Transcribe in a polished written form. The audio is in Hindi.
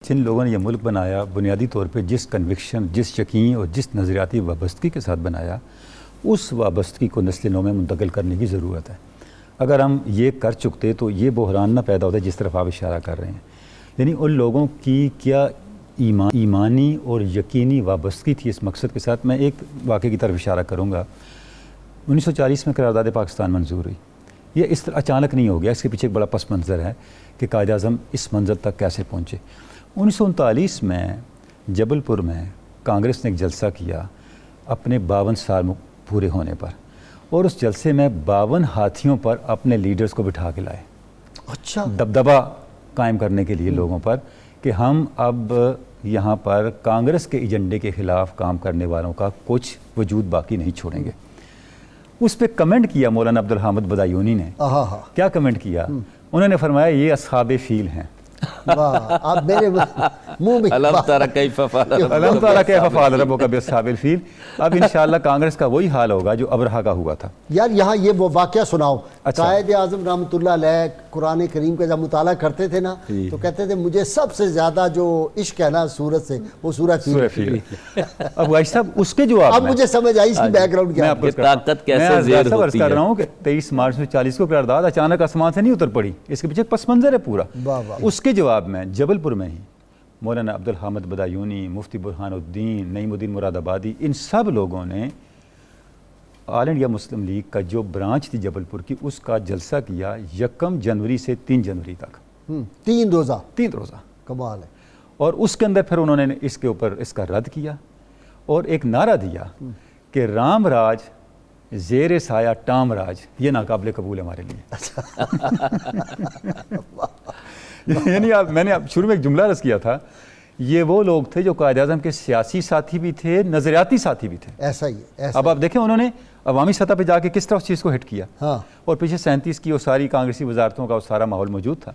जिन लोगों ने यह मुल्क बनाया बुनियादी तौर पे जिस कन्विक्शन, जिस यकीन और जिस नज़रियाती वाबस्तगी के साथ बनाया, उस वाबस्तगी को नस्ल नौ में मुंतकिल करने की ज़रूरत है। अगर हम ये कर चुकते तो ये बहरान ना पैदा होता जिस तरफ आप इशारा कर रहे हैं। यानी उन लोगों की क्या ईमानी और यकीनी वाबस्तगी थी इस मकसद के साथ। मैं एक वाक़े की तरफ इशारा करूँगा। 1940 में करारदाद पाकिस्तान मंजूर हुई। ये इस तरह अचानक नहीं हो गया, इसके पीछे एक बड़ा पस मंज़र है कि कायद आज़म इस मंज़र तक कैसे पहुँचे। 1939 में जबलपुर में कांग्रेस ने एक जलसा किया अपने 52 साल पूरे होने पर, और उस जलसे में 52 हाथियों पर अपने लीडर्स को बिठा के लाए। अच्छा, दबदबा कायम करने के लिए लोगों पर कि हम अब यहाँ पर कांग्रेस के एजेंडे के ख़िलाफ़ काम करने वालों का कुछ वजूद बाकी नहीं छोड़ेंगे। उस पर कमेंट किया मौलाना अब्दुल हामिद बदायूनी ने। क्या कमेंट किया? उन्होंने फरमाया ये अस्हाबे फील हैं। आप मेरे मुंह में अलम तारा कैफ फ़अल रब्बुका बिअस्हाबिल फील। अब इंशाअल्लाह कांग्रेस का वही हाल होगा जो अबरहा का हुआ था। यार यहाँ ये वो वाक़या सुनाओ। अच्छा। कायद आज़म रहमतुल्लाह अलैह कुरान करीम का जब मुताला करते थे ना, तो कहते थे मुझे सबसे ज़्यादा जो इश्क है ना सूरत से, वो सूरत फील। अब भाई साहब उसके जवाब अब मुझे समझ आई इसकी बैकग्राउंड क्या है। ताकत कैसे ज़ेर होती है। कर रहा हूँ कि 23 मार्च 1940 को करारदाद अचानक आसमान से नहीं उतर पड़ी, इसके पीछे पस मंज़र है पूरा। उसके जवाब में जबलपुर में ही मौलाना अब्दुल हामिद बदायूनी, मुफ्ती बुरहानुद्दीन, नईमुद्दीन मुरादाबादी, इन सब लोगों ने ऑल इंडिया मुस्लिम लीग का जो ब्रांच थी जबलपुर की, उसका जलसा किया 1 जनवरी से 3 जनवरी तक। 3 रोज़ा। कमाल है। और उसके अंदर फिर उन्होंने इसके ऊपर इसका रद्द किया और एक नारा दिया कि राम राज ज़ेर साया टाम राज, ये नाकाबिले कबूल है हमारे लिए। यानी मैंने शुरू में एक जुमला रस किया था, ये वो लोग थे जो कायद आज़म के सियासी साथी भी थे, नज़रियाती साथी भी थे। ऐसा ही है। अब आप देखें उन्होंने अवामी सतह पे जाके किस तरह उस चीज़ को हिट किया। हाँ। और पीछे 37 की वो सारी कांग्रेसी वजारतों का वो सारा माहौल मौजूद था।